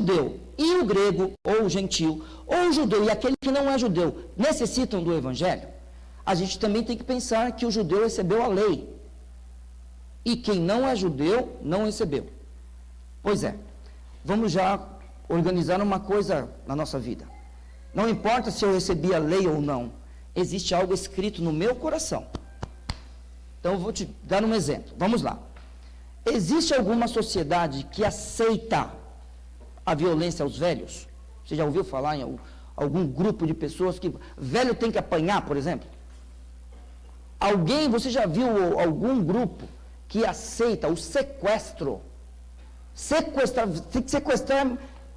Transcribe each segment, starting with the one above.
judeu e o grego, ou o gentil, ou o judeu e aquele que não é judeu, necessitam do evangelho, a gente também tem que pensar que o judeu recebeu a lei. E quem não é judeu, não recebeu. Pois é, vamos já organizar uma coisa na nossa vida. Não importa se eu recebi a lei ou não, existe algo escrito no meu coração. Então eu vou te dar um exemplo. Vamos lá. Existe alguma sociedade que aceita a violência aos velhos? Você já ouviu falar em algum grupo de pessoas que velho tem que apanhar, por exemplo? Você já viu algum grupo que aceita o sequestro?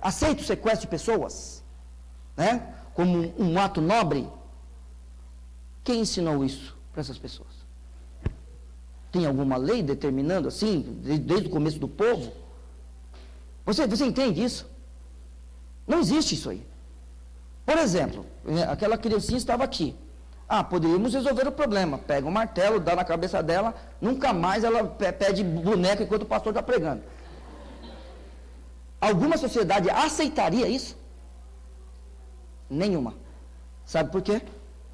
Aceita o sequestro de pessoas, né? Como um ato nobre? Quem ensinou isso para essas pessoas? Tem alguma lei determinando assim, desde o começo do povo? Você entende isso? Não existe isso aí. Por exemplo, aquela criancinha estava aqui. Poderíamos resolver o problema. Pega um martelo, dá na cabeça dela, nunca mais ela pede boneca enquanto o pastor está pregando. Alguma sociedade aceitaria isso? Nenhuma. Sabe por quê?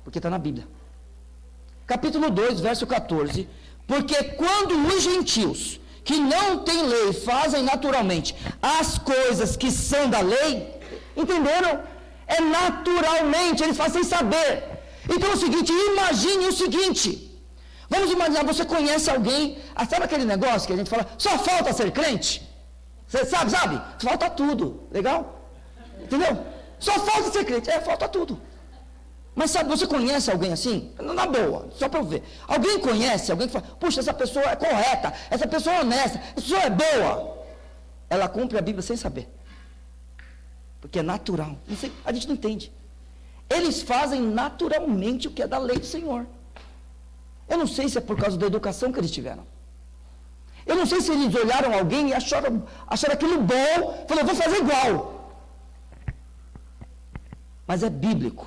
Porque está na Bíblia. Capítulo 2, verso 14. Porque quando os gentios, que não têm lei, fazem naturalmente as coisas que são da lei, entenderam? É naturalmente, eles fazem sem saber. Então é o seguinte, imagine o seguinte, vamos imaginar, você conhece alguém, sabe aquele negócio que a gente fala, só falta ser crente? Você sabe? Falta tudo, legal? Entendeu? Só falta ser crente, falta tudo. Mas sabe, você conhece alguém assim? Na boa, só para eu ver. Alguém conhece alguém que fala, puxa, essa pessoa é correta, essa pessoa é honesta, essa pessoa é boa. Ela cumpre a Bíblia sem saber. Porque é natural. A gente não entende. Eles fazem naturalmente o que é da lei do Senhor. Eu não sei se é por causa da educação que eles tiveram. Eu não sei se eles olharam alguém e acharam aquilo bom, falaram, vou fazer igual. Mas é bíblico.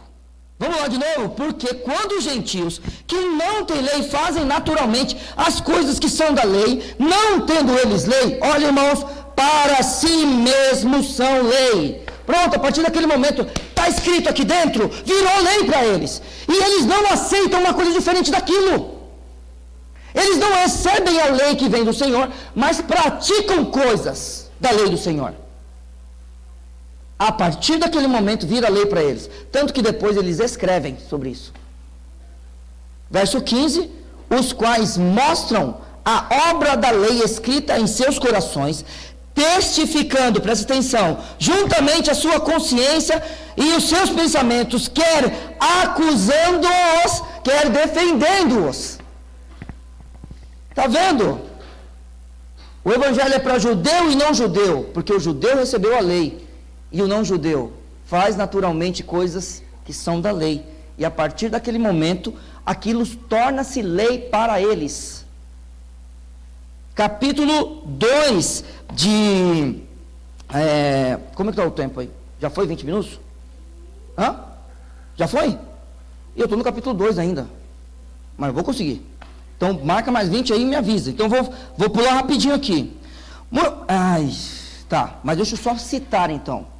Vamos lá de novo, porque quando os gentios que não têm lei fazem naturalmente as coisas que são da lei, não tendo eles lei, olha irmãos, para si mesmos são lei. Pronto, a partir daquele momento, está escrito aqui dentro, virou lei para eles. E eles não aceitam uma coisa diferente daquilo. Eles não recebem a lei que vem do Senhor, mas praticam coisas da lei do Senhor. A partir daquele momento, vira lei para eles. Tanto que depois eles escrevem sobre isso. Verso 15, os quais mostram a obra da lei escrita em seus corações, testificando, presta atenção, juntamente a sua consciência e os seus pensamentos, quer acusando-os, quer defendendo-os. Está vendo? O evangelho é para judeu e não judeu, porque o judeu recebeu a lei, e o não judeu faz naturalmente coisas que são da lei, e a partir daquele momento, aquilo torna-se lei para eles. Capítulo 2 de... como é que está o tempo aí? Já foi 20 minutos? Já foi? E eu estou no capítulo 2 ainda. Mas eu vou conseguir. Então, marca mais 20 aí e me avisa. Então, vou pular rapidinho aqui. Tá, mas deixa eu só citar então.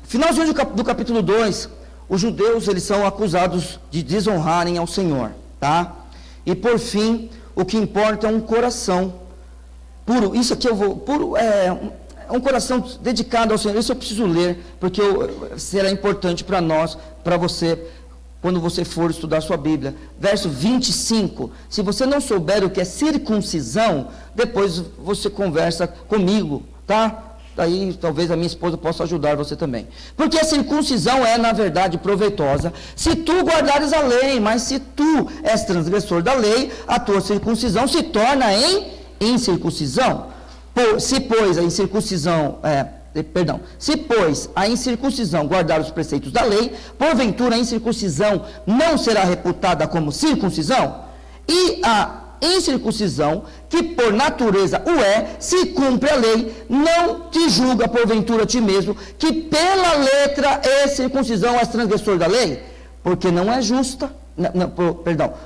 Finalzinho do capítulo 2, os judeus, eles são acusados de desonrarem ao Senhor, tá? E por fim, o que importa é um coração puro. Isso aqui é um coração dedicado ao Senhor. Isso eu preciso ler, porque será importante para nós, para você, quando você for estudar sua Bíblia. Verso 25, se você não souber o que é circuncisão, depois você conversa comigo, tá? Daí talvez a minha esposa possa ajudar você também. Porque a circuncisão é, na verdade, proveitosa se tu guardares a lei, mas se tu és transgressor da lei, a tua circuncisão se torna em incircuncisão. Se, pois, a incircuncisão guardar os preceitos da lei, porventura a incircuncisão não será reputada como circuncisão? E a incircuncisão, que por natureza o é, se cumpre a lei, não te julga porventura a ti mesmo, que pela letra é circuncisão és transgressor da lei? Porque não é justa,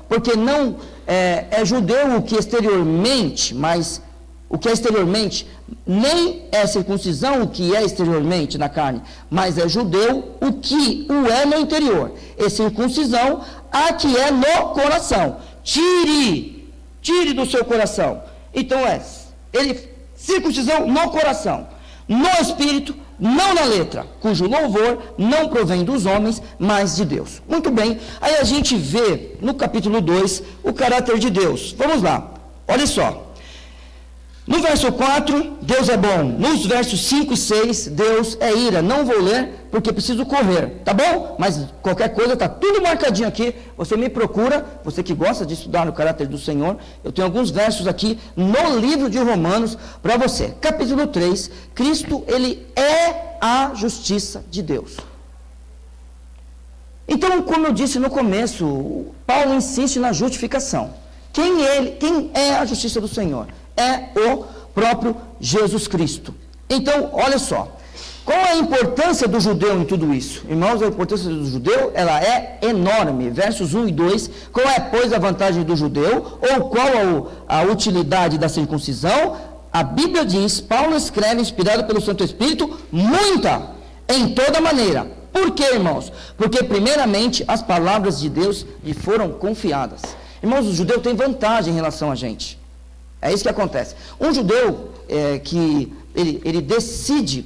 porque não é judeu o que exteriormente, mas o que é exteriormente, nem é circuncisão o que é exteriormente na carne, mas é judeu o que o é no interior, e circuncisão a que é no coração. Tire do seu coração. Então circuncisão no coração, no espírito, não na letra, cujo louvor não provém dos homens, mas de Deus. Muito bem, aí a gente vê no capítulo 2 o caráter de Deus. Vamos lá, olha só. No verso 4, Deus é bom. Nos versos 5 e 6, Deus é ira. Não vou ler, porque preciso correr, tá bom? Mas qualquer coisa, está tudo marcadinho aqui. Você me procura, você que gosta de estudar no caráter do Senhor. Eu tenho alguns versos aqui no livro de Romanos para você. Capítulo 3, Cristo, ele é a justiça de Deus. Então, como eu disse no começo, Paulo insiste na justificação. Quem é a justiça do Senhor? É o próprio Jesus Cristo. Então, olha só, qual é a importância do judeu em tudo isso? Irmãos, a importância do judeu, ela é enorme. Versos 1 e 2, qual é, pois, a vantagem do judeu? Ou qual a utilidade da circuncisão? A Bíblia diz, Paulo escreve, inspirado pelo Santo Espírito, muita, em toda maneira. Por quê, irmãos? Porque, primeiramente, as palavras de Deus lhe foram confiadas. Irmãos, o judeu tem vantagem em relação a gente. É isso que acontece. Um judeu que ele decide,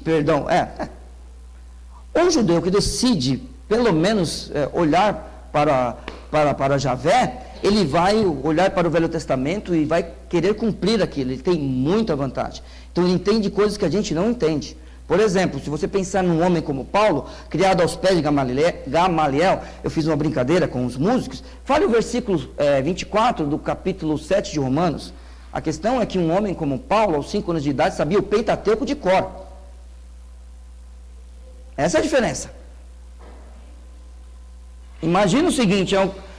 um judeu que decide, pelo menos, olhar para Javé, ele vai olhar para o Velho Testamento e vai querer cumprir aquilo. Ele tem muita vantagem. Então, ele entende coisas que a gente não entende. Por exemplo, se você pensar num homem como Paulo, criado aos pés de Gamaliel, eu fiz uma brincadeira com os músicos, fale o versículo 24 do capítulo 7 de Romanos. A questão é que um homem como Paulo, aos 5 anos de idade, sabia o Pentateuco de cor. Essa é a diferença. Imagina o seguinte,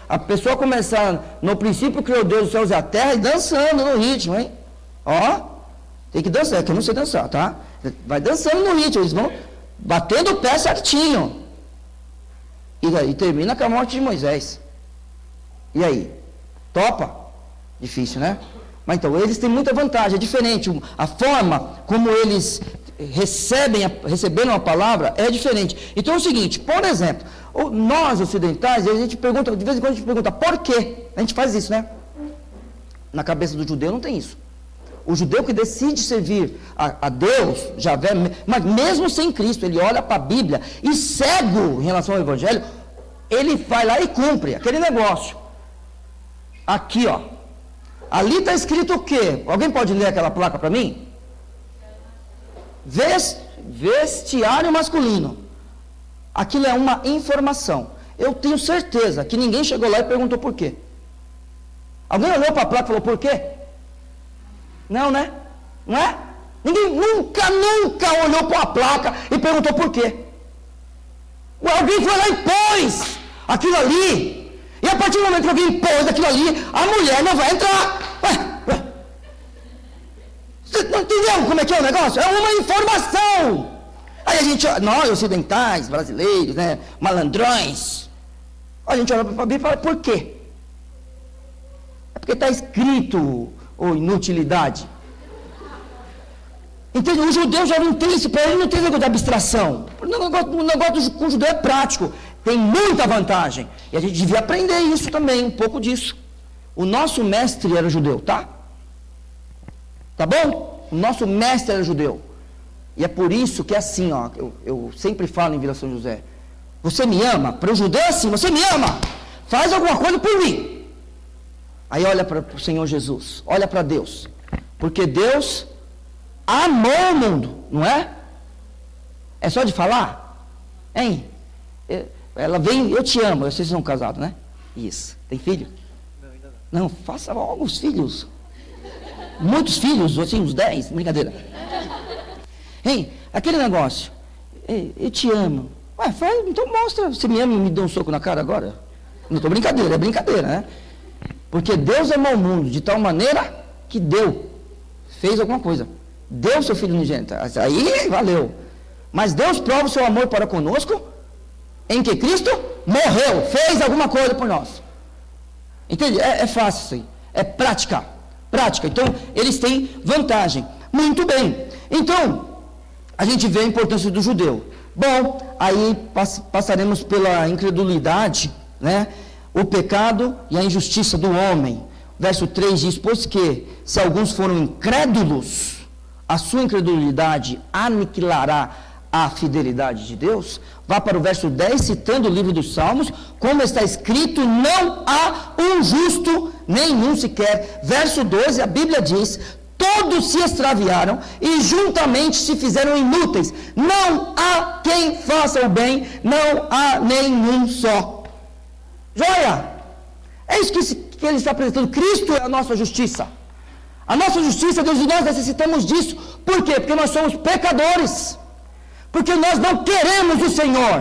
a pessoa começar, no princípio criou Deus os céus e a terra, e dançando no ritmo, hein? Ó, tem que dançar, que eu não sei dançar, tá? Vai dançando no ritmo, eles vão batendo o pé certinho. E aí termina com a morte de Moisés. E aí? Topa? Difícil, né? Mas então, eles têm muita vantagem, é diferente. A forma como eles receberam a palavra é diferente. Então é o seguinte, por exemplo, nós ocidentais, a gente pergunta, de vez em quando a gente pergunta, por quê? A gente faz isso, né? Na cabeça do judeu não tem isso. O judeu que decide servir a Deus, Javé, mas mesmo sem Cristo, ele olha para a Bíblia e cego em relação ao Evangelho, ele vai lá e cumpre aquele negócio. Aqui, ó. Ali está escrito o quê? Alguém pode ler aquela placa para mim? Vestiário masculino. Aquilo é uma informação. Eu tenho certeza que ninguém chegou lá e perguntou por quê. Alguém olhou para a placa e falou por quê? Não, né? Não é? Ninguém nunca olhou para a placa e perguntou por quê. Alguém foi lá e pôs aquilo ali. E a partir do momento que alguém pôs aquilo ali, a mulher não vai entrar. Ué. Você não entendeu como é que é o negócio? É uma informação. Aí a gente, nós ocidentais, brasileiros, né, malandrões, a gente olha para a Bíblia e fala, por quê? É porque está escrito, ou inutilidade. Entende? O judeu já não tem isso, para ele não tem negócio de abstração. O negócio com o judeu é prático. Tem muita vantagem. E a gente devia aprender isso também, um pouco disso. O nosso mestre era judeu, tá? Tá bom? O nosso mestre era judeu. E é por isso que é assim, ó. Eu sempre falo em Vila São José. Você me ama? Para o judeu é assim, você me ama. Faz alguma coisa por mim. Aí olha para o Senhor Jesus. Olha para Deus. Porque Deus amou o mundo, não é? É só de falar? Hein? Ela vem, eu te amo. Vocês são casados, né? Isso. Tem filho? Não, ainda não. Não, faça alguns filhos. Muitos filhos, assim, uns 10, brincadeira. Hein? Aquele negócio. Eu te amo. Ué, faz, então mostra. Você me ama e me dá um soco na cara agora? Não estou brincadeira, é brincadeira, né? Porque Deus amou o mundo de tal maneira que fez alguma coisa. Deu seu filho unigênito. Aí valeu. Mas Deus prova o seu amor para conosco em que Cristo morreu, fez alguma coisa por nós. Entende? É fácil isso aí. É prática. prática. Então, eles têm vantagem. Muito bem. Então, a gente vê a importância do judeu. Bom, aí passaremos pela incredulidade, né? O pecado e a injustiça do homem. Verso 3 diz, pois que, se alguns foram incrédulos, a sua incredulidade aniquilará a fidelidade de Deus. Vá para o verso 10, citando o livro dos Salmos, como está escrito, não há um justo, nenhum sequer. Verso 12, a Bíblia diz, todos se extraviaram e juntamente se fizeram inúteis. Não há quem faça o bem, não há nenhum só. Joia! É isso que ele está apresentando. Cristo é a nossa justiça. A nossa justiça, Deus, e nós necessitamos disso. Por quê? Porque nós somos pecadores. Porque nós não queremos o Senhor.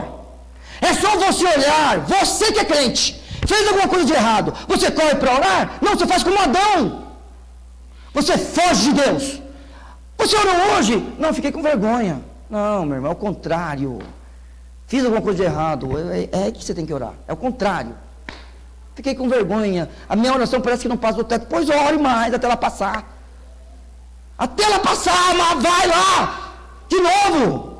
É só você olhar, você que é crente, fez alguma coisa de errado, você corre para orar? Não, você faz como Adão. Você foge de Deus. Você orou hoje? Não, fiquei com vergonha. Não, meu irmão, é o contrário. Fiz alguma coisa de errado. É que você tem que orar. É o contrário. Fiquei com vergonha. A minha oração parece que não passa do teto. Pois ore mais até ela passar. Até ela passar, mas vai lá. De novo.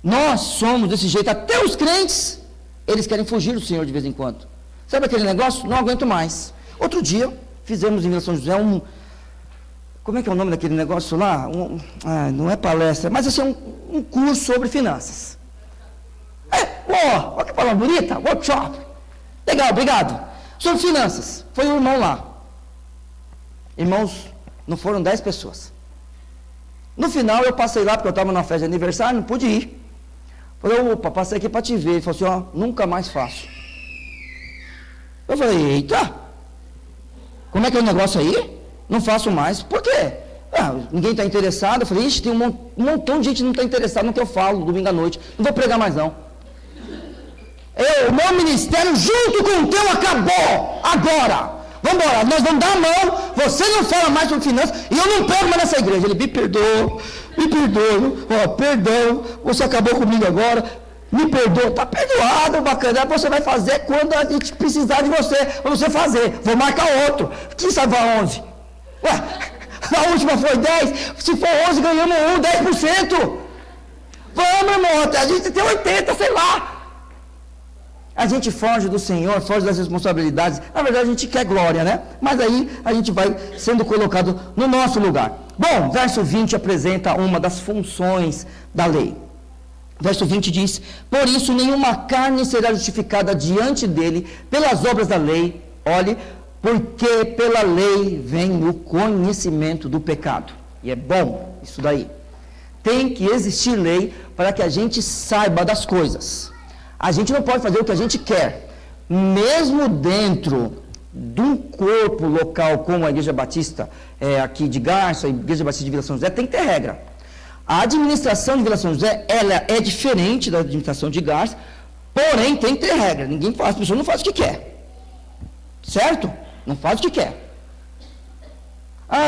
Nós somos desse jeito. Até os crentes, eles querem fugir do Senhor de vez em quando. Sabe aquele negócio? Não aguento mais. Outro dia, fizemos em Vila São José como é que é o nome daquele negócio lá? Não é palestra, mas assim, um curso sobre finanças. Olha que palavra bonita, workshop. Legal, obrigado. Sobre finanças. Foi o irmão lá. Irmãos, não foram 10 pessoas. No final, eu passei lá, porque eu estava na festa de aniversário, não pude ir. Falei, opa, passei aqui para te ver. Ele falou assim, ó, nunca mais faço. Eu falei, eita, como é que é o negócio aí? Não faço mais. Por quê? Ninguém está interessado. Eu falei, ixi, tem um montão de gente que não está interessado no que eu falo domingo à noite. Não vou pregar mais não. O meu ministério junto com o teu acabou. Agora. Vamos embora. Nós vamos dar a mão. Você não fala mais sobre finanças e eu não prego mais nessa igreja. Ele me perdoa. Perdão. Você acabou comigo agora. Me perdoa. Está perdoado, bacana. Você vai fazer quando a gente precisar de você. Para você fazer. Vou marcar outro. Quem sabe vai 11? A última foi 10. Se for 11, ganhamos 10%. Vamos, irmão. A gente tem 80, sei lá. A gente foge do Senhor, foge das responsabilidades. Na verdade, a gente quer glória, né? Mas aí a gente vai sendo colocado no nosso lugar. Bom, verso 20 apresenta uma das funções da lei. Verso 20 diz, por isso nenhuma carne será justificada diante dele pelas obras da lei. Olhe, porque pela lei vem o conhecimento do pecado. E é bom isso daí. Tem que existir lei para que a gente saiba das coisas. A gente não pode fazer o que a gente quer. Mesmo dentro de um corpo local como a Igreja Batista aqui de Garça, a Igreja Batista de Vila São José, tem que ter regra. A administração de Vila São José, ela é diferente da administração de Garça, porém tem que ter regra. Ninguém faz, a pessoa não faz o que quer. Certo? Não faz o que quer.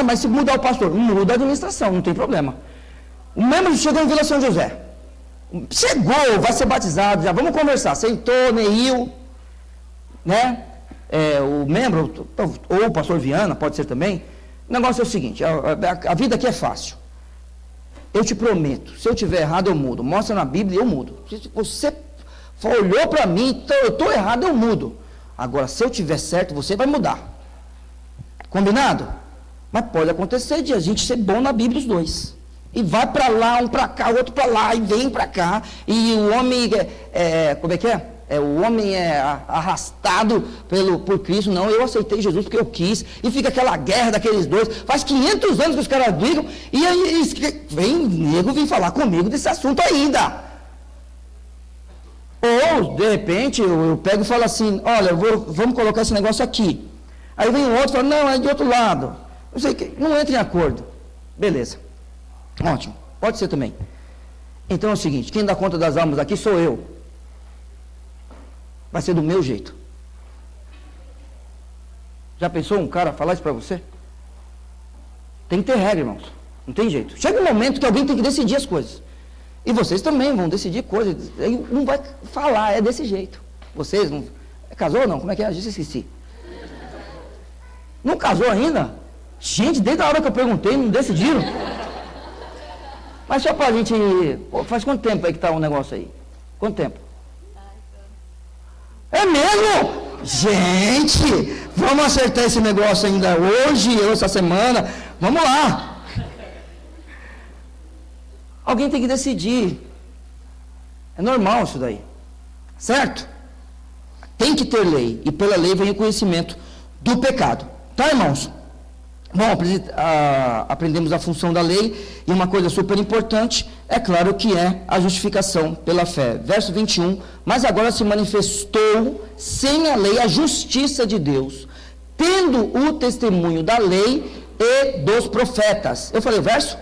Mas se mudar o pastor, muda a administração, não tem problema. O membro chegou em Vila São José. Chegou, vai ser batizado, já vamos conversar. Sentou, Neil, né? O membro, ou o pastor Viana, pode ser também. O negócio é o seguinte, a vida aqui é fácil. Eu te prometo, se eu tiver errado, eu mudo. Mostra na Bíblia, eu mudo. Se você olhou para mim, então eu estou errado, eu mudo. Agora, se eu tiver certo, você vai mudar. Combinado? Mas pode acontecer de a gente ser bom na Bíblia os dois. E vai para lá, um para cá, o outro para lá, e vem para cá. E o homem, como é que é? O homem é arrastado por Cristo. Não, eu aceitei Jesus porque eu quis. E fica aquela guerra daqueles dois. Faz 500 anos que os caras brigam. E aí nego vem falar comigo desse assunto ainda. Ou, de repente, eu pego e falo assim, olha, vamos colocar esse negócio aqui. Aí vem o outro e fala, não, é de outro lado. Não sei, não entra em acordo. Beleza. Ótimo. Pode ser também. Então é o seguinte, quem dá conta das almas aqui sou eu. Vai ser do meu jeito. Já pensou um cara falar isso para você? Tem que ter regra, irmãos. Não tem jeito. Chega um momento que alguém tem que decidir as coisas. E vocês também vão decidir coisas. Aí não vai falar, é desse jeito. Vocês não... Casou ou não? Como é que é? Eu esqueci. Não casou ainda? Gente, desde a hora que eu perguntei, não decidiram. Mas só pra gente... Faz quanto tempo aí que tá o negócio aí? Quanto tempo? É mesmo? Gente, vamos acertar esse negócio ainda hoje, ou essa semana. Vamos lá. Alguém tem que decidir. É normal isso daí. Certo? Tem que ter lei. E pela lei vem o conhecimento do pecado. Tá, irmãos? Bom, aprendemos a função da lei. E uma coisa super importante, é claro que é a justificação pela fé. Verso 21. Mas agora se manifestou sem a lei a justiça de Deus, tendo o testemunho da lei e dos profetas. Eu falei o verso?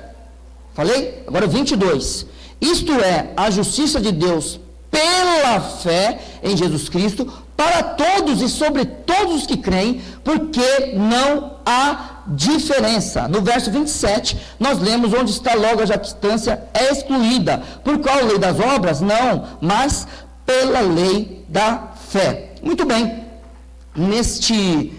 Falei? Agora 22. Isto é, a justiça de Deus pela fé em Jesus Cristo, para todos e sobre todos os que creem, porque não há diferença. No verso 27, nós lemos onde está logo a jactância é excluída. Por qual lei das obras? Não, mas pela lei da fé. Muito bem. Nesse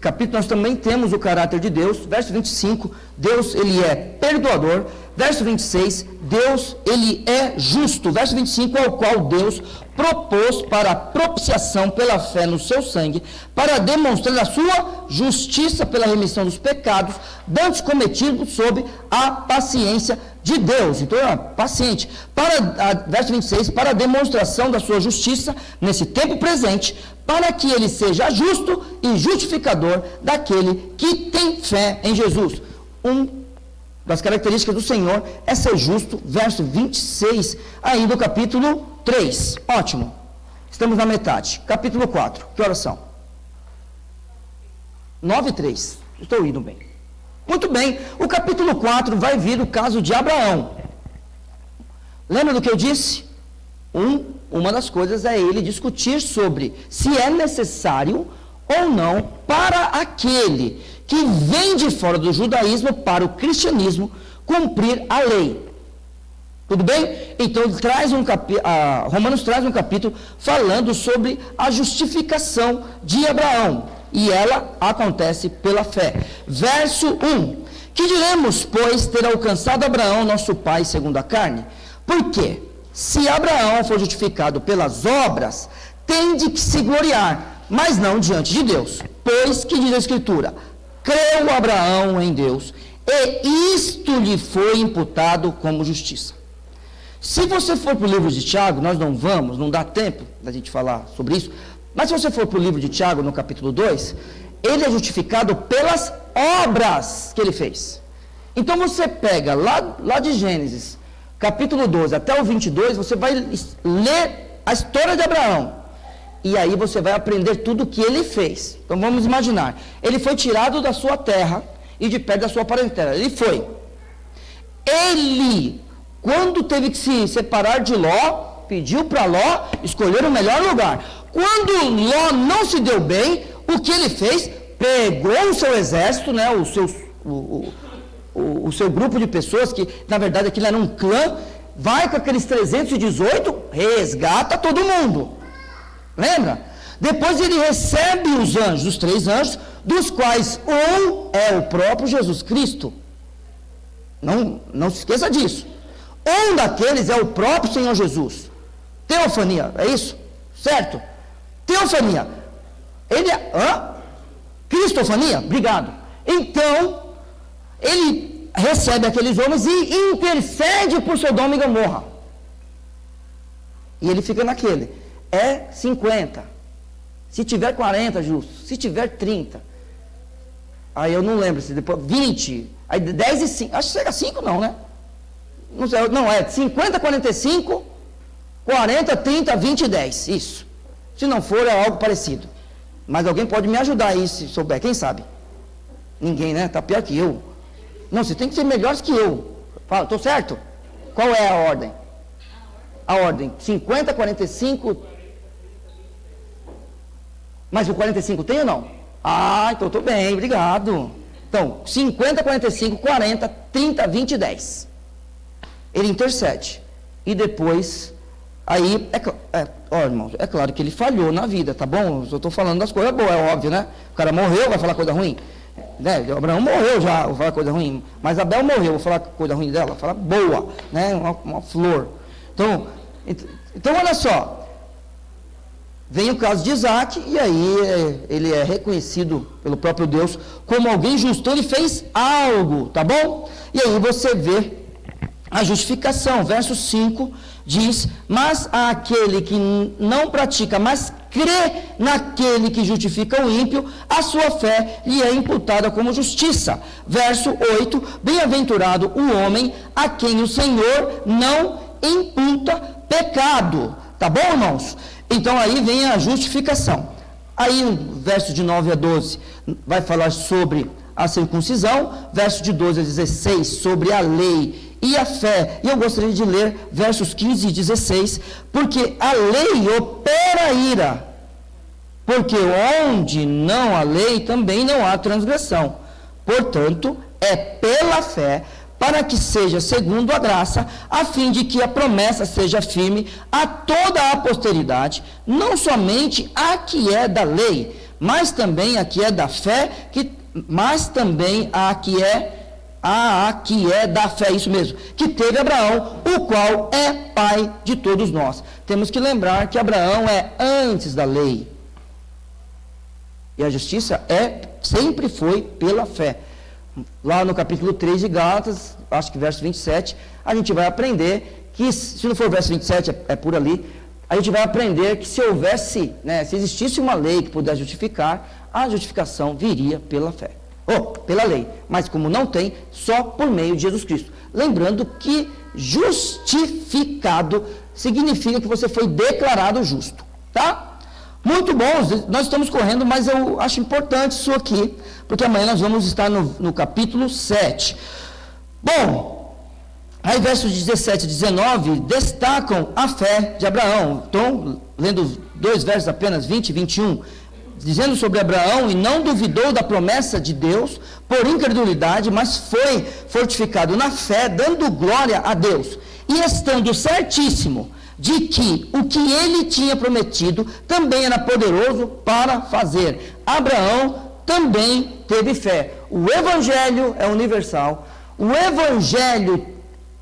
capítulo nós também temos o caráter de Deus. Verso 25, Deus ele é perdoador. Verso 26, Deus ele é justo. Verso 25, ao qual Deus propôs para a propiciação pela fé no seu sangue, para demonstrar a sua justiça pela remissão dos pecados, dantes cometidos sob a paciência de Deus. Então, paciente. Verso 26, para a demonstração da sua justiça nesse tempo presente, para que ele seja justo e justificador daquele que tem fé em Jesus. Das características do Senhor é ser justo, verso 26, aí do capítulo 3. Ótimo. Estamos na metade. Capítulo 4. Que horas são? 9:03. Estou indo bem. Muito bem. O capítulo 4 vai vir o caso de Abraão. Lembra do que eu disse? Uma das coisas é ele discutir sobre se é necessário ou não para aquele que vem de fora do judaísmo para o cristianismo cumprir a lei. Tudo bem? Então Romanos traz um capítulo falando sobre a justificação de Abraão. E ela acontece pela fé. Verso 1. Que diremos, pois, ter alcançado Abraão, nosso pai, segundo a carne? Por quê? Se Abraão for justificado pelas obras, tem de se gloriar, mas não diante de Deus. Pois que diz a Escritura? Creu Abraão em Deus, e isto lhe foi imputado como justiça. Se você for para o livro de Tiago, nós não dá tempo da gente falar sobre isso, mas se você for para o livro de Tiago, no capítulo 2, ele é justificado pelas obras que ele fez. Então você pega lá de Gênesis, capítulo 12 até o 22, você vai ler a história de Abraão. E aí você vai aprender tudo o que ele fez. Então vamos imaginar. Ele foi tirado da sua terra e de perto da sua parentela. Ele foi. Ele, quando teve que se separar de Ló, pediu para Ló escolher o melhor lugar. Quando Ló não se deu bem, o que ele fez? Pegou o seu exército, né, o seu grupo de pessoas, que na verdade aquilo era um clã, vai com aqueles 318, resgata todo mundo. Lembra? Depois ele recebe os anjos, os 3 anjos, dos quais um é o próprio Jesus Cristo. Não se esqueça disso. Um daqueles é o próprio Senhor Jesus. Teofania, é isso? Certo? Teofania. Ele é... Cristofania? Obrigado. Então, ele recebe aqueles homens e intercede por Sodoma e Gomorra. E ele fica naquele. É 50. Se tiver 40, justo. Se tiver 30. Aí eu não lembro se depois 20. Aí 10 e 5. Acho que chega a 5 não, né? Não sei, não é 50, 45, 40, 30, 20 e 10. Isso. Se não for é algo parecido. Mas alguém pode me ajudar aí se souber, quem sabe? Ninguém, né? Tá pior que eu. Não, você tem que ser melhor que eu. Fala, tô certo? Qual é a ordem? A ordem 50, 45. Mas o 45 tem ou não? Ah, então estou bem, obrigado. Então, 50, 45, 40, 30, 20 e 10. Ele intercede. E depois, Aí, irmãos, é claro que ele falhou na vida, tá bom? Eu estou falando das coisas boas, é óbvio, né? O cara morreu, vai falar coisa ruim? Né? Abraão morreu já, vou falar coisa ruim. Mas Abel morreu, vou falar coisa ruim dela? Vou falar boa, né? Uma flor. Então, olha só. Vem o caso de Isaac, e aí ele é reconhecido pelo próprio Deus como alguém justo. Então, ele fez algo, tá bom? E aí você vê a justificação. Verso 5 diz: mas aquele que não pratica, mas crê naquele que justifica o ímpio, a sua fé lhe é imputada como justiça. Verso 8: bem-aventurado o homem a quem o Senhor não imputa pecado. Tá bom, irmãos? Então aí vem a justificação. Aí o verso de 9 a 12 vai falar sobre a circuncisão, verso de 12 a 16 sobre a lei e a fé. E eu gostaria de ler versos 15 e 16, porque a lei opera a ira, porque onde não há lei também não há transgressão. Portanto, é pela fé, para que seja segundo a graça, a fim de que a promessa seja firme a toda a posteridade, não somente a que é da lei, mas também a que é da fé, mas também a que é da fé, isso mesmo, que teve Abraão, o qual é pai de todos nós. Temos que lembrar que Abraão é antes da lei, e a justiça sempre foi pela fé. Lá no capítulo 3 de Gálatas, acho que verso 27, a gente vai aprender que, se não for o verso 27, é por ali, a gente vai aprender que se houvesse, se existisse uma lei que pudesse justificar, a justificação viria pela fé, ou pela lei, mas como não tem, só por meio de Jesus Cristo. Lembrando que justificado significa que você foi declarado justo, tá? Muito bom, nós estamos correndo, mas eu acho importante isso aqui, porque amanhã nós vamos estar no capítulo 7. Bom, aí versos 17 e 19 destacam a fé de Abraão. Então, lendo 2 versos apenas, 20 e 21, dizendo sobre Abraão: e não duvidou da promessa de Deus por incredulidade, mas foi fortificado na fé, dando glória a Deus, e estando certíssimo de que o que ele tinha prometido também era poderoso para fazer. Abraão também teve fé. O evangelho é universal, o evangelho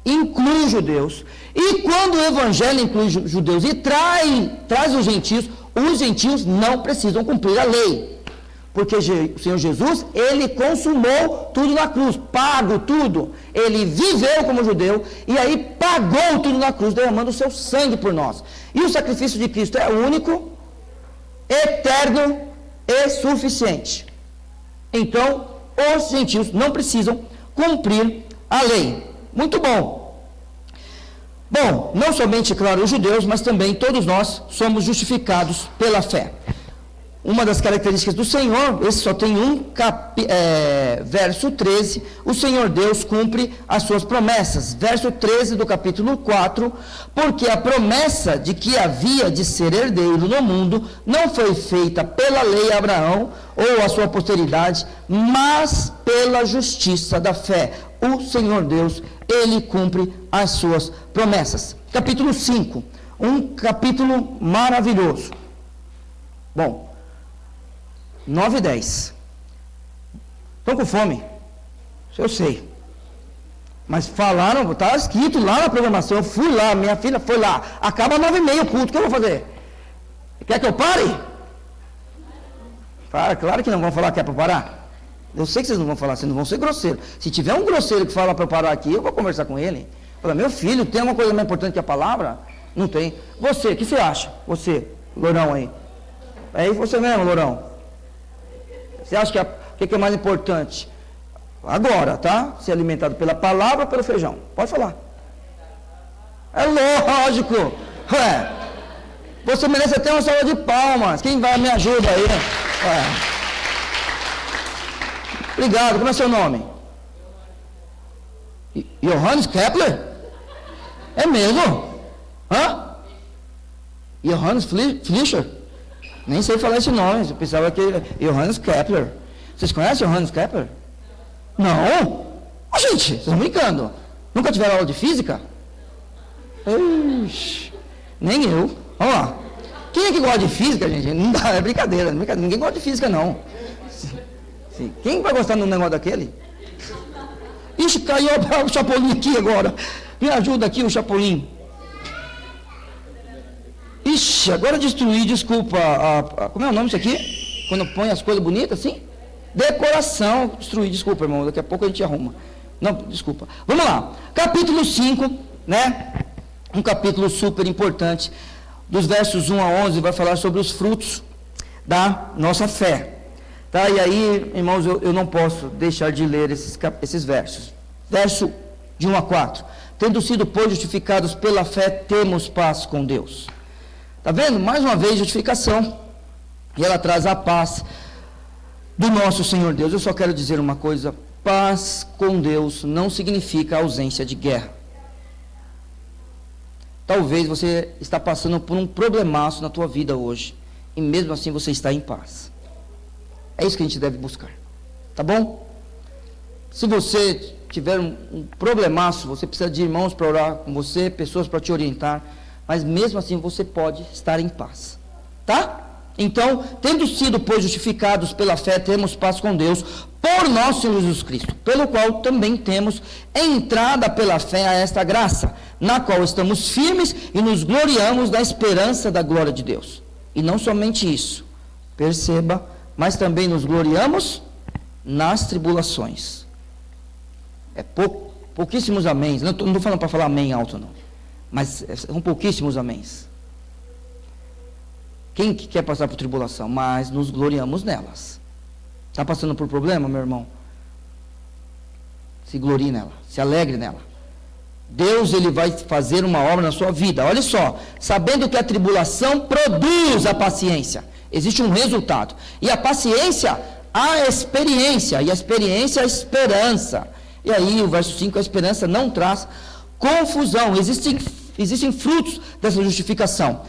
inclui judeus, e quando o evangelho inclui judeus e traz os gentios não precisam cumprir a lei, porque o Senhor Jesus, ele consumou tudo na cruz, pago tudo, ele viveu como judeu, e aí pagou tudo na cruz, derramando o seu sangue por nós. E o sacrifício de Cristo é único, eterno e suficiente. Então, os gentios não precisam cumprir a lei. Muito bom. Bom, não somente, claro, os judeus, mas também todos nós somos justificados pela fé. Uma das características do Senhor, esse só tem verso 13, o Senhor Deus cumpre as suas promessas. Verso 13 do capítulo 4, porque a promessa de que havia de ser herdeiro no mundo não foi feita pela lei a Abraão ou a sua posteridade, mas pela justiça da fé. O Senhor Deus, ele cumpre as suas promessas. Capítulo 5, um capítulo maravilhoso. Bom, 9 e 10. Estão com fome? Isso eu sei. Mas falaram, estava escrito lá na programação. Eu fui lá, minha filha foi lá. Acaba 9h30 o culto, o que eu vou fazer? Quer que eu pare? Claro que não vão falar que é para parar. Eu sei que vocês não vão falar, vocês não vão ser grosseiros. Se tiver um grosseiro que fala para eu parar aqui, eu vou conversar com ele. Fala, meu filho, tem alguma coisa mais importante que a palavra? Não tem. Você, o que você acha? Você, lourão aí. É você mesmo, lourão. Você acha que o que é mais importante? Agora, tá? Ser alimentado pela palavra ou pelo feijão? Pode falar. É lógico. Ué. Você merece até uma salva de palmas. Quem vai me ajuda aí? Ué. Obrigado. Como é seu nome? Johannes Kepler? É mesmo? Hã? Johannes Fleischer? Nem sei falar esse nome, eu pensava que Johannes Kepler. Vocês conhecem Johannes Kepler? Não? Oh, gente, vocês estão brincando. Nunca tiveram aula de física? Ixi. Nem eu. Vamos lá. Quem é que gosta de física, gente? Não dá, é brincadeira. Ninguém gosta de física, não. Sim. Quem vai gostar de um negócio daquele? Ixi, caiu o Chapolin aqui agora. Me ajuda aqui, o Chapolin. Ixi, agora destruí, desculpa. Como é o nome disso aqui? Quando põe as coisas bonitas assim? Decoração. Destruí, desculpa, irmão. Daqui a pouco a gente arruma. Não, desculpa. Vamos lá. Capítulo 5, né? Um capítulo super importante. Dos versos 1 a 11, vai falar sobre os frutos da nossa fé. Tá? E aí, irmãos, eu não posso deixar de ler esses versos. Verso de 1 a 4. Tendo sido, pois, justificados pela fé, temos paz com Deus. Está vendo? Mais uma vez, justificação. E ela traz a paz do nosso Senhor Deus. Eu só quero dizer uma coisa. Paz com Deus não significa ausência de guerra. Talvez você está passando por um problemaço na tua vida hoje. E mesmo assim você está em paz. É isso que a gente deve buscar. Tá bom? Se você tiver um problemaço, você precisa de irmãos para orar com você, pessoas para te orientar. Mas mesmo assim você pode estar em paz. Tá? Então, tendo sido, pois, justificados pela fé, temos paz com Deus, por nosso Senhor Jesus Cristo, pelo qual também temos entrada pela fé a esta graça, na qual estamos firmes e nos gloriamos da esperança da glória de Deus. E não somente isso, perceba, mas também nos gloriamos nas tribulações. É pouquíssimos améns, não estou falando para falar amém alto não, mas são pouquíssimos améns. Quem que quer passar por tribulação? Mas nos gloriamos nelas. Está passando por problema, meu irmão? Se glorie nela, se alegre nela. Deus, Ele vai fazer uma obra na sua vida. Olha só, sabendo que a tribulação produz a paciência. Existe um resultado. E a paciência, a experiência. E a experiência, a esperança. E aí, o verso 5, a esperança não traz confusão. Existem frutos dessa justificação.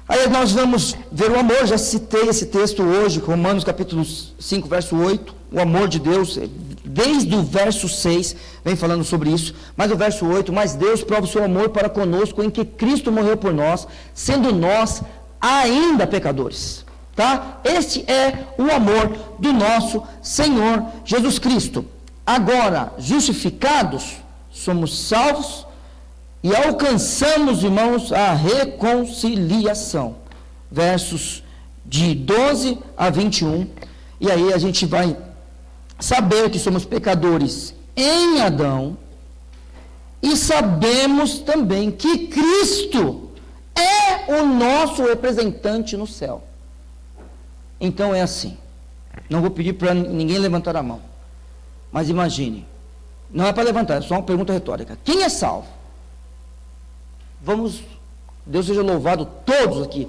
Aí nós vamos ver o amor, já citei esse texto hoje, Romanos capítulo 5, verso 8, o amor de Deus, desde o verso 6, vem falando sobre isso, mas o verso 8, mas Deus prova o seu amor para conosco em que Cristo morreu por nós, sendo nós ainda pecadores, tá? Este é o amor do nosso Senhor Jesus Cristo. Agora, justificados, somos salvos, e alcançamos, irmãos, a reconciliação. Versos de 12 a 21. E aí a gente vai saber que somos pecadores em Adão. E sabemos também que Cristo é o nosso representante no céu. Então é assim. Não vou pedir para ninguém levantar a mão. Mas imagine. Não é para levantar, é só uma pergunta retórica. Quem é salvo? Deus seja louvado, todos aqui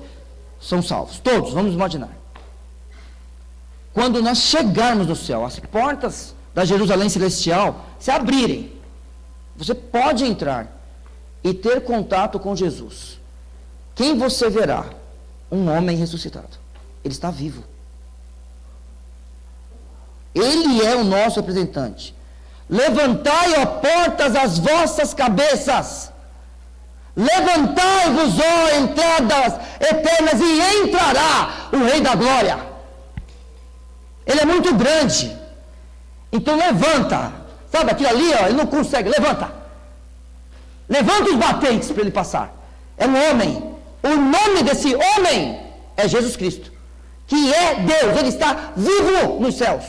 são salvos, todos, vamos imaginar. Quando nós chegarmos no céu, as portas da Jerusalém Celestial se abrirem, você pode entrar e ter contato com Jesus. Quem você verá? Um homem ressuscitado. Ele está vivo. Ele é o nosso representante. Levantai, ó portas, as vossas cabeças. Levantai-vos, ó entradas eternas, e entrará o Rei da Glória. Ele é muito grande. Então levanta. Sabe aquilo ali, ó, ele não consegue, levanta. Levanta os batentes para ele passar. É um homem. O nome desse homem é Jesus Cristo, que é Deus. Ele está vivo nos céus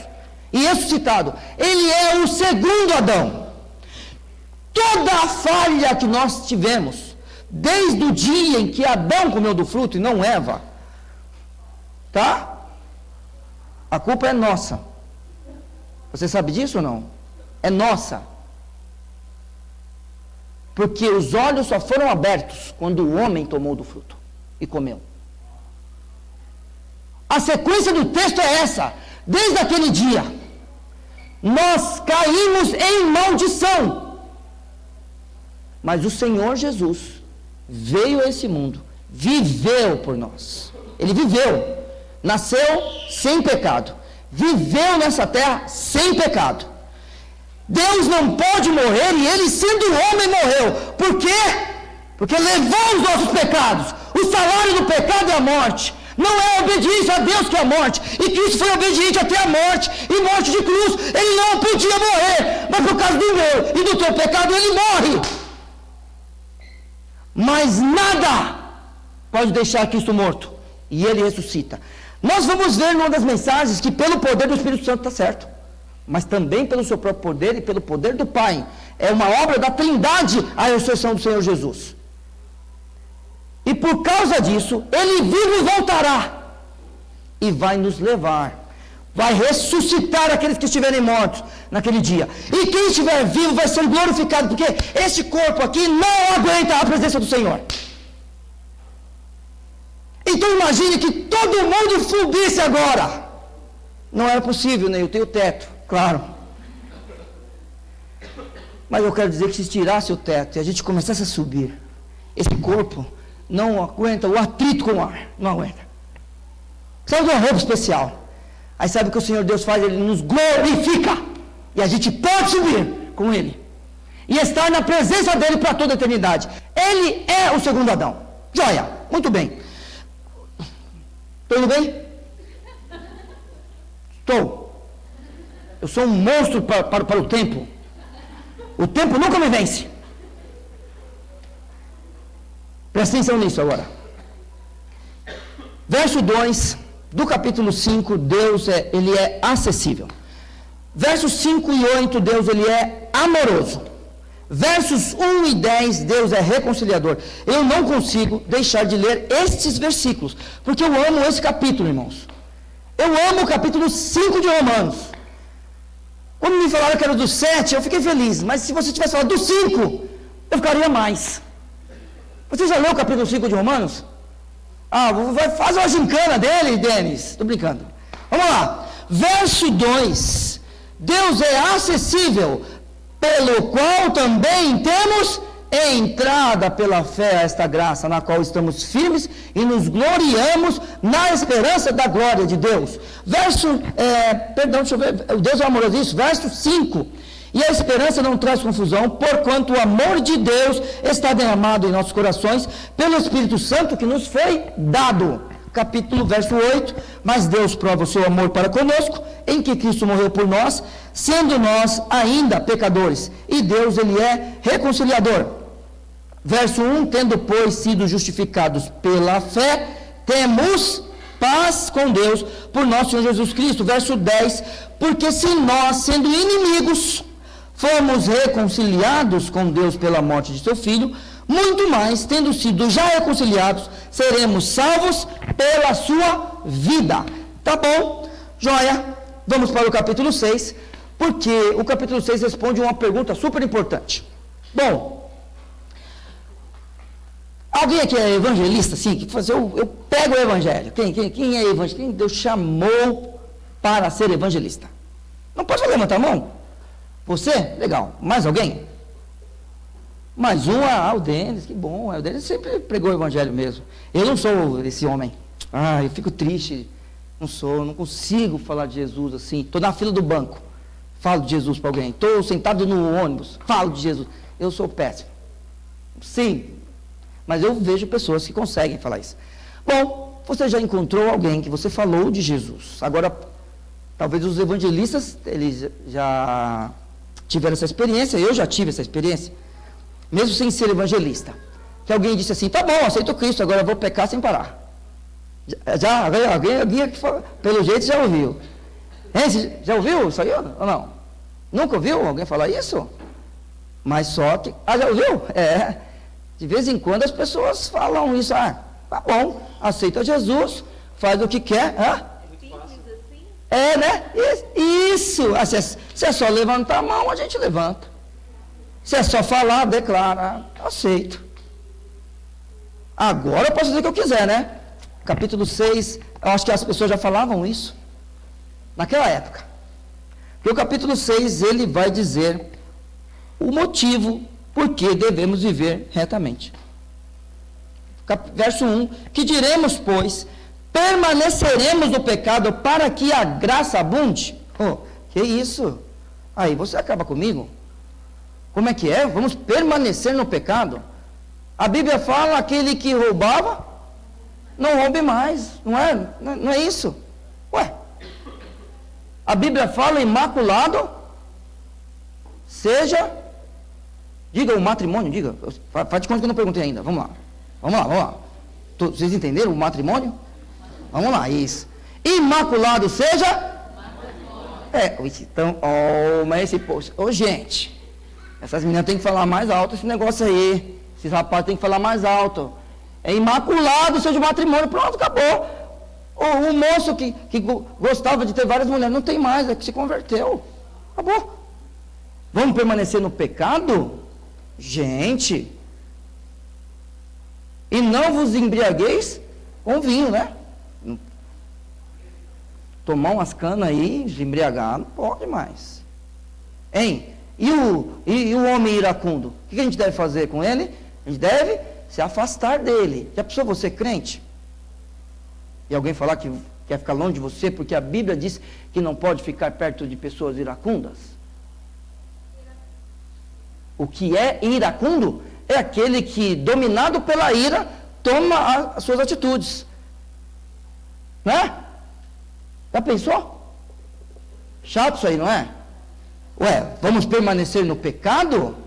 e ressuscitado. Ele é o segundo Adão. Toda a falha que nós tivemos, desde o dia em que Adão comeu do fruto e não Eva, tá? A culpa é nossa. Você sabe disso ou não? É nossa. Porque os olhos só foram abertos quando o homem tomou do fruto e comeu. A sequência do texto é essa. Desde aquele dia, nós caímos em maldição. Mas o Senhor Jesus veio a esse mundo, viveu por nós. Ele viveu, nasceu sem pecado, viveu nessa terra sem pecado. Deus não pode morrer e ele, sendo homem, morreu. Por quê? Porque levou os nossos pecados. O salário do pecado é a morte. Não é a obediência a Deus que é a morte. E Cristo foi obediente até a morte. E morte de cruz. Ele não podia morrer. Mas por causa do meu e do teu pecado, ele morre. Mas nada pode deixar Cristo morto. E ele ressuscita. Nós vamos ver numa das mensagens que pelo poder do Espírito Santo está certo. Mas também pelo seu próprio poder e pelo poder do Pai. É uma obra da Trindade a ressurreição do Senhor Jesus. E por causa disso, ele vive e voltará. E vai nos levar. Vai ressuscitar aqueles que estiverem mortos naquele dia. E quem estiver vivo vai ser glorificado. Porque este corpo aqui não aguenta a presença do Senhor. Então imagine que todo mundo subisse agora. Não era possível, né? Eu tenho teto, claro. Mas eu quero dizer que se tirasse o teto e a gente começasse a subir, esse corpo não aguenta o atrito com o ar. Não aguenta. Precisa de uma roupa especial. Aí sabe o que o Senhor Deus faz? Ele nos glorifica. E a gente pode subir com Ele. E estar na presença dEle para toda a eternidade. Ele é o segundo Adão. Joia, muito bem. Estou indo bem? Estou. Eu sou um monstro para o tempo. O tempo nunca me vence. Presta atenção nisso agora. Verso 2 do capítulo 5, Deus ele é acessível. Versos 5 e 8, Deus ele é amoroso. Versos 1 e 10, Deus é reconciliador. Eu não consigo deixar de ler estes versículos, porque eu amo esse capítulo, irmãos. Eu amo o capítulo 5 de Romanos. Quando me falaram que era do 7, eu fiquei feliz. Mas se você tivesse falado do 5, eu ficaria mais. Você já leu o capítulo 5 de Romanos? Faz uma gincana dele, Denis. Estou brincando. Vamos lá. Verso 2. Deus é acessível, pelo qual também temos entrada pela fé a esta graça, na qual estamos firmes e nos gloriamos na esperança da glória de Deus. Deixa eu ver, Deus é amoroso, isso, verso 5. E a esperança não traz confusão, porquanto o amor de Deus está derramado em nossos corações, pelo Espírito Santo que nos foi dado. Verso 8, mas Deus prova o seu amor para conosco, em que Cristo morreu por nós, sendo nós ainda pecadores, e Deus ele é reconciliador. Verso 1, tendo pois sido justificados pela fé, temos paz com Deus por nosso Senhor Jesus Cristo. Verso 10, porque se nós, sendo inimigos, fomos reconciliados com Deus pela morte de seu Filho, muito mais, tendo sido já reconciliados, seremos salvos pela sua vida. Tá bom? Joia. Vamos para o capítulo 6, porque o capítulo 6 responde uma pergunta super importante. Bom, alguém aqui é evangelista, sim? Que fazer eu pego o evangelho. Quem é evangelista? Quem Deus chamou para ser evangelista? Não pode levantar a mão? Você? Legal. Mais alguém? Mais um, o Denis, que bom. O Denis sempre pregou o evangelho mesmo. Eu não sou esse homem. Eu fico triste. Não consigo falar de Jesus assim. Estou na fila do banco, falo de Jesus para alguém. Estou sentado no ônibus, falo de Jesus. Eu sou péssimo. Sim, mas eu vejo pessoas que conseguem falar isso. Bom, você já encontrou alguém que você falou de Jesus. Agora, talvez os evangelistas, eles já tiveram essa experiência. Eu já tive essa experiência, mesmo sem ser evangelista. Que alguém disse assim, tá bom, aceito Cristo, agora eu vou pecar sem parar. Alguém aqui, pelo jeito, já ouviu. Você já ouviu isso aí ou não? Nunca ouviu alguém falar isso? Mas só que... já ouviu? De vez em quando as pessoas falam isso. Tá bom, aceita Jesus, faz o que quer. Né? Isso. Se é só levantar a mão, a gente levanta. Se é só falar, declara. Aceito. Agora eu posso dizer o que eu quiser, né? Capítulo 6, eu acho que as pessoas já falavam isso naquela época. Porque o capítulo 6, ele vai dizer o motivo por que devemos viver retamente. Verso 1, que diremos, pois, permaneceremos no pecado para que a graça abunde? Que isso? Aí você acaba comigo? Como é que é? Vamos permanecer no pecado? A Bíblia fala, aquele que roubava, não roube mais. Não é isso? Ué. A Bíblia fala, imaculado, seja, diga o matrimônio, diga. Faz de conta que eu não perguntei ainda. Vamos lá. Vocês entenderam o matrimônio? Vamos lá, isso. Imaculado seja... Então, mas esse post... gente, essas meninas têm que falar mais alto esse negócio aí. Esses rapazes têm que falar mais alto. É imaculado seja o matrimônio. Pronto, acabou. O moço que gostava de ter várias mulheres, não tem mais, é que se converteu. Acabou. Vamos permanecer no pecado? Gente. E não vos embriagueis com vinho, né? Tomar umas canas aí, se embriagar, não pode mais. Hein? E o homem iracundo? O que a gente deve fazer com ele? A gente deve se afastar dele. Já pensou você crente? E alguém falar que quer ficar longe de você, porque a Bíblia diz que não pode ficar perto de pessoas iracundas? O que é iracundo? É aquele que, dominado pela ira, toma as suas atitudes. Né? Já pensou? Chato isso aí, não é? Vamos permanecer no pecado?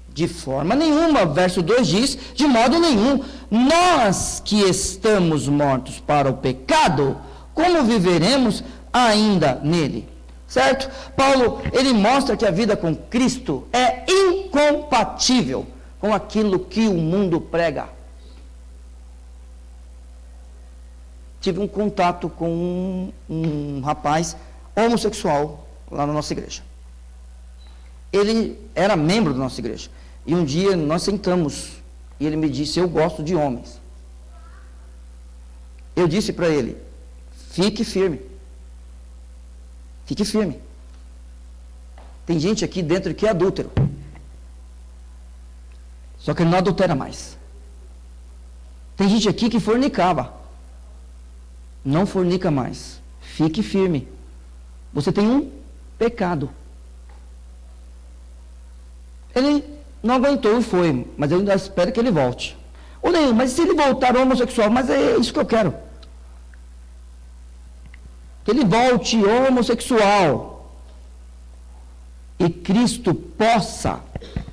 De forma nenhuma. Verso 2 diz, de modo nenhum. Nós que estamos mortos para o pecado, como viveremos ainda nele? Certo? Paulo, ele mostra que a vida com Cristo é incompatível com aquilo que o mundo prega. Tive um contato com um rapaz homossexual lá na nossa igreja. Ele era membro da nossa igreja. E um dia nós sentamos e ele me disse, eu gosto de homens. Eu disse para ele, fique firme. Fique firme. Tem gente aqui dentro que é adúltero. Só que ele não adultera mais. Tem gente aqui que fornicava. Não fornica mais. Fique firme. Você tem um pecado. Ele não aguentou e foi, mas eu ainda espero que ele volte. Ou nem, mas se ele voltar homossexual, mas é isso que eu quero. Que ele volte homossexual. E Cristo possa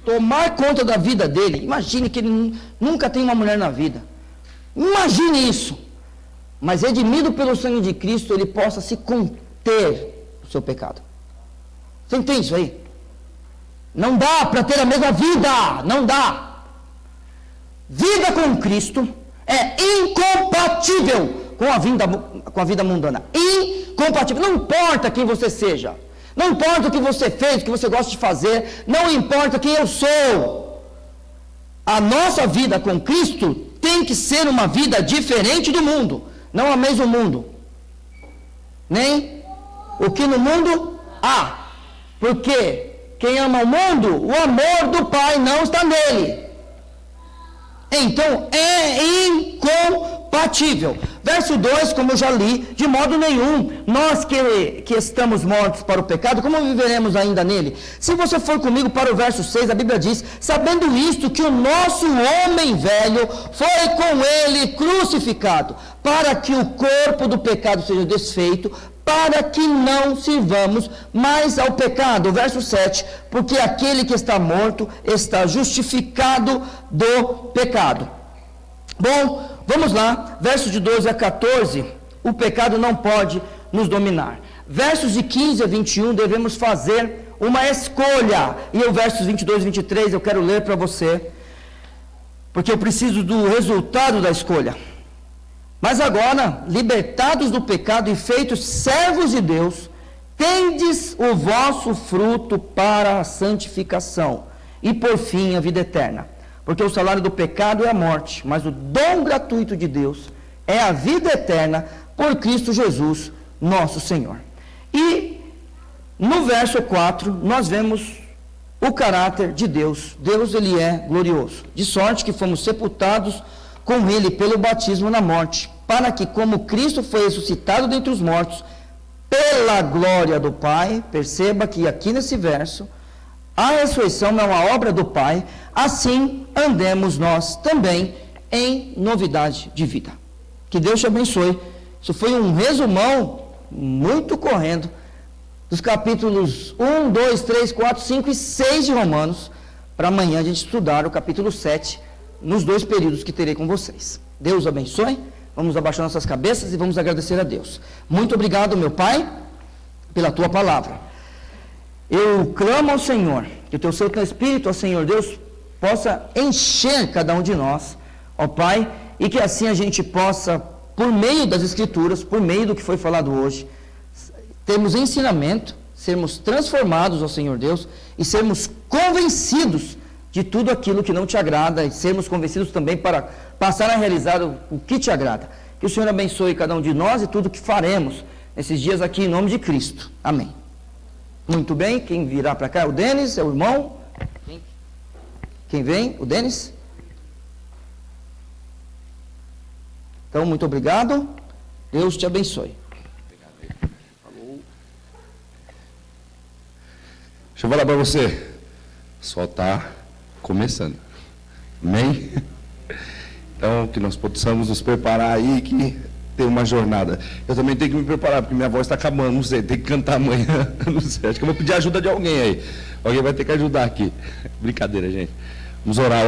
tomar conta da vida dele. Imagine que ele nunca tem uma mulher na vida. Imagine isso. Mas redimido pelo sangue de Cristo, ele possa se conter do seu pecado. Você entende isso aí? Não dá para ter a mesma vida. Não dá. Vida com Cristo é incompatível com a vida mundana. Incompatível. Não importa quem você seja. Não importa o que você fez, o que você gosta de fazer. Não importa quem eu sou. A nossa vida com Cristo tem que ser uma vida diferente do mundo. Não ameis o mundo, nem o que no mundo há. Porque quem ama o mundo, o amor do Pai não está nele. Então é incompatível. Verso 2, como eu já li, de modo nenhum, nós que estamos mortos para o pecado, como viveremos ainda nele? Se você for comigo para o verso 6, a Bíblia diz, sabendo isto, que o nosso homem velho foi com ele crucificado, para que o corpo do pecado seja desfeito, para que não sirvamos mais ao pecado. Verso 7, porque aquele que está morto está justificado do pecado. Bom, vamos lá, versos de 12 a 14, o pecado não pode nos dominar. Versos de 15 a 21, devemos fazer uma escolha. E o versos 22 e 23 eu quero ler para você, porque eu preciso do resultado da escolha. Mas agora, libertados do pecado e feitos servos de Deus, tendes o vosso fruto para a santificação e por fim a vida eterna. Porque o salário do pecado é a morte, mas o dom gratuito de Deus é a vida eterna por Cristo Jesus, nosso Senhor. E no verso 4, nós vemos o caráter de Deus. Deus, ele é glorioso, de sorte que fomos sepultados com ele pelo batismo na morte, para que, como Cristo foi ressuscitado dentre os mortos, pela glória do Pai, perceba que aqui nesse verso, a ressurreição é uma obra do Pai, assim andemos nós também em novidade de vida. Que Deus te abençoe. Isso foi um resumão muito correndo dos capítulos 1, 2, 3, 4, 5 e 6 de Romanos, para amanhã a gente estudar o capítulo 7, nos 2 períodos que terei com vocês. Deus abençoe. Vamos abaixar nossas cabeças e vamos agradecer a Deus. Muito obrigado, meu Pai, pela Tua palavra. Eu clamo ao Senhor, que o Teu Santo Espírito, ó Senhor Deus, possa encher cada um de nós, ó Pai, e que assim a gente possa, por meio das Escrituras, por meio do que foi falado hoje, termos ensinamento, sermos transformados, ó Senhor Deus, e sermos convencidos de tudo aquilo que não te agrada, e sermos convencidos também para passar a realizar o que te agrada. Que o Senhor abençoe cada um de nós e tudo que faremos nesses dias aqui, em nome de Cristo. Amém. Muito bem, quem virá para cá é o Denis, é o irmão. Quem vem? O Denis? Então, muito obrigado. Deus te abençoe. Deixa eu falar para você, só está começando, amém? Então, que nós possamos nos preparar aí, que tem uma jornada. Eu também tenho que me preparar, porque minha voz está acabando, não sei, tem que cantar amanhã, não sei, acho que eu vou pedir ajuda de alguém aí. Alguém vai ter que ajudar aqui. Brincadeira, gente. Vamos orar.